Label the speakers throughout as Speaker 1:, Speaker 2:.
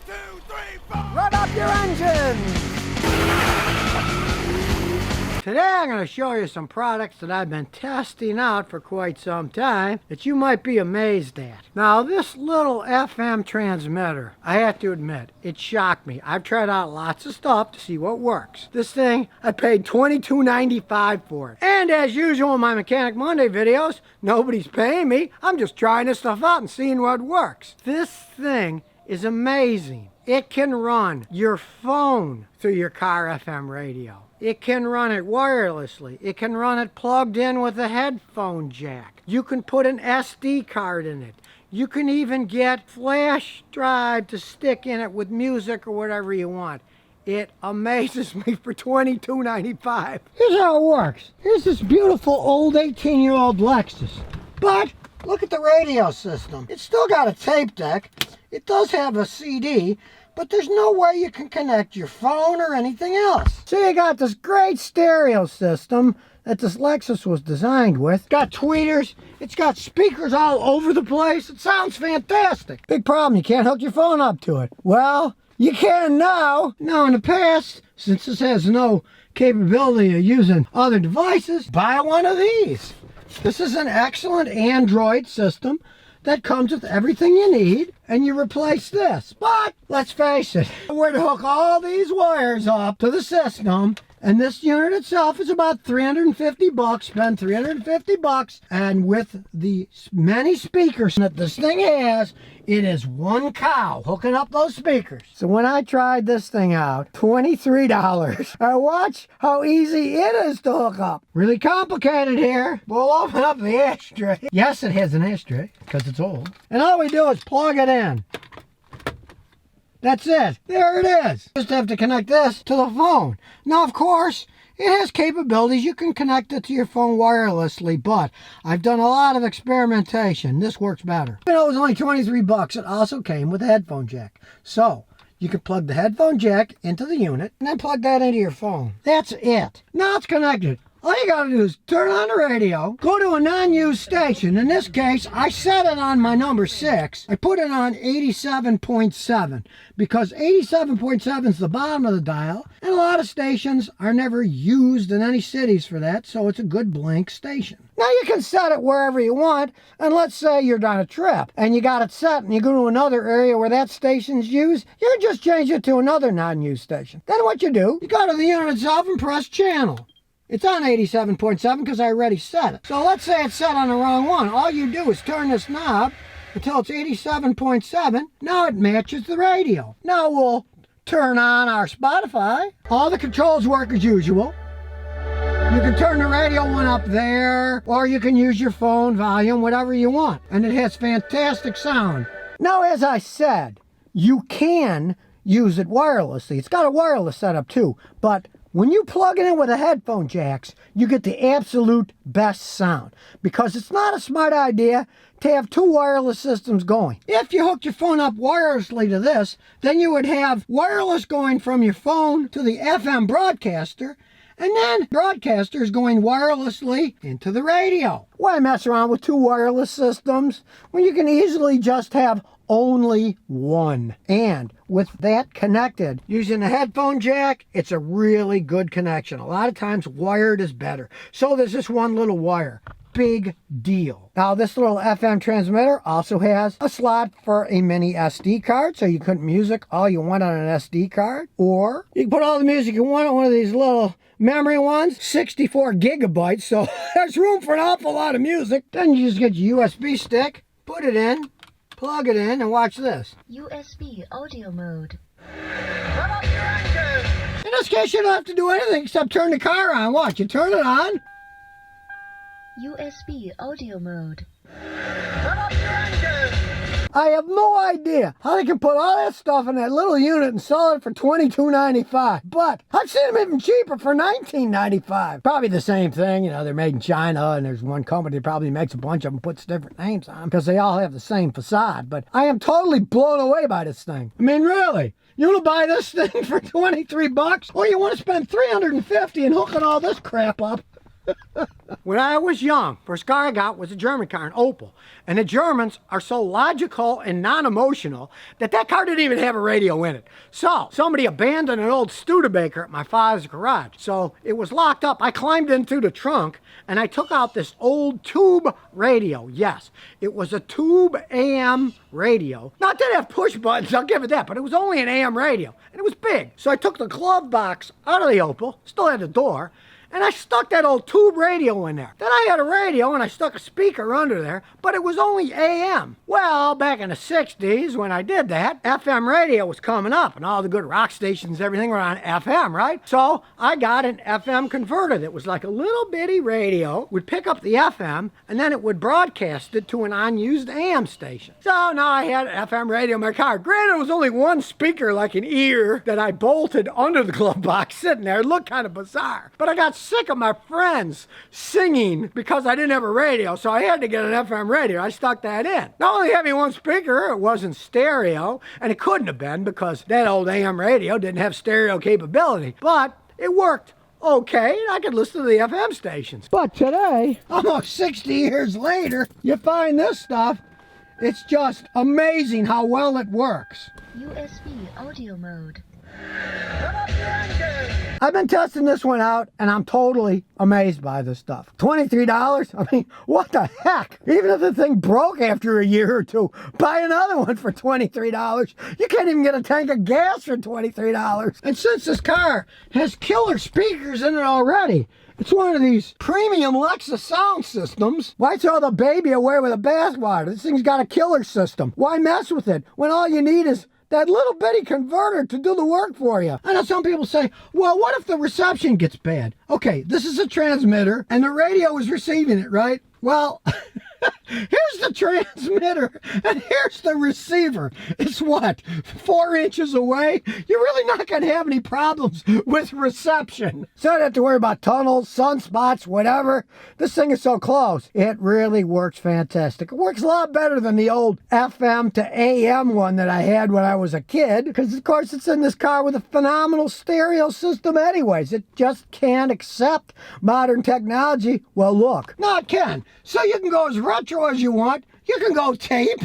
Speaker 1: 2, 3, 4.
Speaker 2: Run up your engines! Today I'm going to show you some products that I've been testing out for quite some time that you might be amazed at. Now this little FM transmitter, I have to admit, it shocked me. I've tried out lots of stuff to see what works. This thing, I paid $22.95 for it. And as usual in my Mechanic Monday videos, nobody's paying me. I'm just trying this stuff out and seeing what works. This thing is amazing. It can run your phone through your car FM radio. It can run it wirelessly. It can run it plugged in with a headphone jack. You can put an SD card in it. You can even get flash drive to stick in it with music or whatever you want. It amazes me for $22.95. Here's how it works. Here's this beautiful old 18-year-old Lexus. But look at the radio system. It's still got a tape deck. It does have a CD, but there's no way you can connect your phone or anything else. So you got this great stereo system that this Lexus was designed with. It's got tweeters, it's got speakers all over the place. It sounds fantastic. Big problem, you can't hook your phone up to it. Well, you can now. Now in the past, since this has no capability of using other devices, buy one of these. This is an excellent Android system that comes with everything you need, and you replace this. But let's face it, we're to hook all these wires up to the system, and this unit itself is about $350. Spend $350, and with the many speakers that this thing has, it is one cow hooking up those speakers. So when I tried this thing out, $23. And watch how easy it is to hook up. Really complicated here. We'll open up the ashtray. Yes, it has an ashtray, because it's old. And all we do is plug it in. That's it. There it is. Just have to connect this to the phone. Now, of course, it has capabilities. You can connect it to your phone wirelessly, but I've done a lot of experimentation. This works better. Even though it was only $23, it also came with a headphone jack. So you can plug the headphone jack into the unit and then plug that into your phone. That's it. Now it's connected. All you gotta do is turn on the radio, go to a non-used station. In this case, I set it on my number 6. I put it on 87.7 because 87.7 is the bottom of the dial, and a lot of stations are never used in any cities for that, so it's a good blank station. Now you can set it wherever you want, and let's say you're on a trip and you got it set and you go to another area where that station's used, you can just change it to another non-used station. Then what you do, you go to the unit itself and press channel. It's on 87.7 because I already set it. So let's say it's set on the wrong one. All you do is turn this knob until it's 87.7. Now it matches the radio. Now we'll turn on our Spotify. All the controls work as usual. You can turn the radio one up there, or you can use your phone volume, whatever you want. And it has fantastic sound. Now, as I said, you can use it wirelessly. It's got a wireless setup too, but when you plug it in with a headphone jacks, you get the absolute best sound because it's not a smart idea to have two wireless systems going. If you hooked your phone up wirelessly to this, then you would have wireless going from your phone to the FM broadcaster, and then broadcasters going wirelessly into the radio. Why mess around with two wireless systems when you can easily just have only one? And with that connected, using a headphone jack, it's a really good connection. A lot of times wired is better. So there's this one little wire. Big deal. Now this little FM transmitter also has a slot for a mini SD card, so you can put music all you want on an SD card, or you can put all the music you want on one of these little memory ones, 64 gigabytes, so there's room for an awful lot of music. Then you just get your USB stick, put it in, plug it in, and watch this.
Speaker 3: USB audio mode.
Speaker 2: Run up your engine! In this case, you don't have to do anything except turn the car on. Watch, you turn it on.
Speaker 3: USB audio mode.
Speaker 2: Run up your engine! I have no idea how they can put all that stuff in that little unit and sell it for $22.95. But I've seen them even cheaper for $19.95. Probably the same thing, you know, they're made in China, and there's one company that probably makes a bunch of them, puts different names on them, because they all have the same facade. But I am totally blown away by this thing. I mean, really. You want to buy this thing for $23? Or you want to spend $350 and hooking all this crap up? When I was young, first car I got was a German car, an Opel. And the Germans are so logical and non-emotional that that car didn't even have a radio in it. So somebody abandoned an old Studebaker at my father's garage. So it was locked up. I climbed in through the trunk and I took out this old tube radio. Yes, it was a tube AM radio. Not that it have push buttons, I'll give it that, but it was only an AM radio. And it was big. So I took the glove box out of the Opel, still had the door, and I stuck that old tube radio in there. Then I had a radio and I stuck a speaker under there, but it was only AM. Well, back in the 60s when I did that, FM radio was coming up and all the good rock stations, everything were on FM, right? So I got an FM converter that was like a little bitty radio, would pick up the FM, and then it would broadcast it to an unused AM station. So now I had an FM radio in my car. Granted, it was only one speaker, like an ear, that I bolted under the glove box sitting there. It looked kind of bizarre. But I got sick of my friends singing because I didn't have a radio, so I had to get an FM radio. I stuck that in. Not only having one speaker, it wasn't stereo, and it couldn't have been because that old AM radio didn't have stereo capability, but it worked okay, and I could listen to the FM stations. But today, almost 60 years later, you find this stuff. It's just amazing how well it works.
Speaker 3: USB audio mode.
Speaker 2: I've been testing this one out and I'm totally amazed by this stuff. $23? I mean, what the heck? Even if the thing broke after a year or two, buy another one for $23. You can't even get a tank of gas for $23. And since this car has killer speakers in it already, it's one of these premium Lexus sound systems. Why throw the baby away with a bathwater? This thing's got a killer system. Why mess with it when all you need is that little bitty converter to do the work for you? I know some people say, well, what if the reception gets bad? Okay, this is a transmitter and the radio is receiving it, right? Well, here's the transmitter and here's the receiver. It's what, 4 inches away? You're really not going to have any problems with reception. So you don't have to worry about tunnels, sunspots, whatever. This thing is so close. It really works fantastic. It works a lot better than the old FM to AM one that I had when I was a kid, because of course it's in this car with a phenomenal stereo system anyways. It just can't accept modern technology. Well, look, no, it can. So you can go as retro as you want. You can go tape,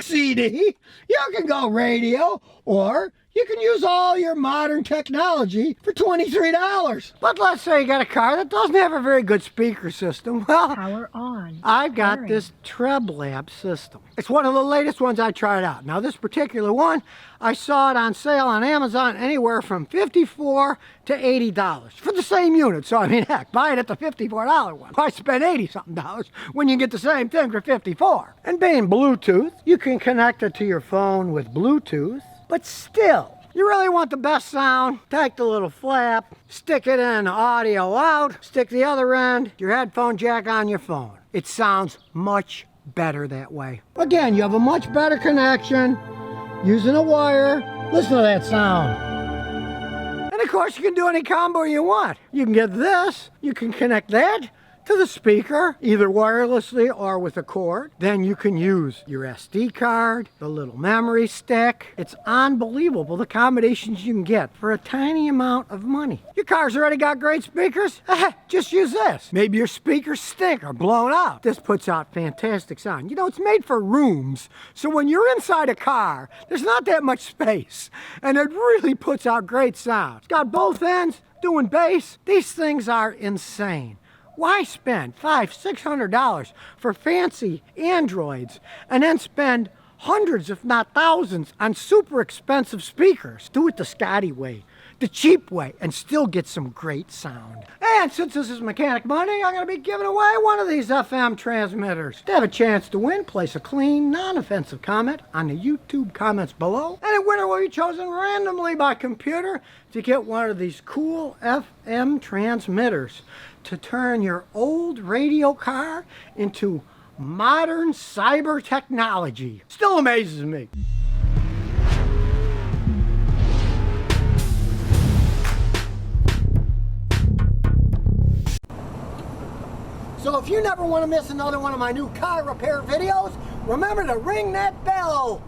Speaker 2: CD, you can go radio, or you can use all your modern technology for $23. But let's say you got a car that doesn't have a very good speaker system. Well,
Speaker 3: Power on.
Speaker 2: I've got this Treble Amp System. It's one of the latest ones I tried out. Now this particular one, I saw it on sale on Amazon anywhere from $54 to $80 for the same unit. So I mean, heck, buy it at the $54 one. Why spend $80-something when you can get the same thing for $54? And being Bluetooth, you can connect it to your phone with Bluetooth. But still, you really want the best sound, take the little flap, stick it in, audio out, stick the other end, your headphone jack on your phone. It sounds much better that way. Again, you have a much better connection using a wire. Listen to that sound. And of course, you can do any combo you want. You can get this, you can connect that to the speaker, either wirelessly or with a cord. Then you can use your SD card, the little memory stick. It's unbelievable the combinations you can get for a tiny amount of money. Your car's already got great speakers? Just use this. Maybe your speakers stink or blown out. This puts out fantastic sound. You know, it's made for rooms, so when you're inside a car, there's not that much space, and it really puts out great sound. It's got both ends doing bass. These things are insane. Why spend $500-600 for fancy Androids and then spend hundreds, if not thousands, on super expensive speakers? Do it the Scotty way, the cheap way, and still get some great sound. And since this is mechanic money, I'm going to be giving away one of these FM transmitters. To have a chance to win, place a clean, non-offensive comment on the YouTube comments below, and a winner will be chosen randomly by computer to get one of these cool FM transmitters to turn your old radio car into modern cyber technology. Still amazes me. So if you never want to miss another one of my new car repair videos, remember to ring that bell.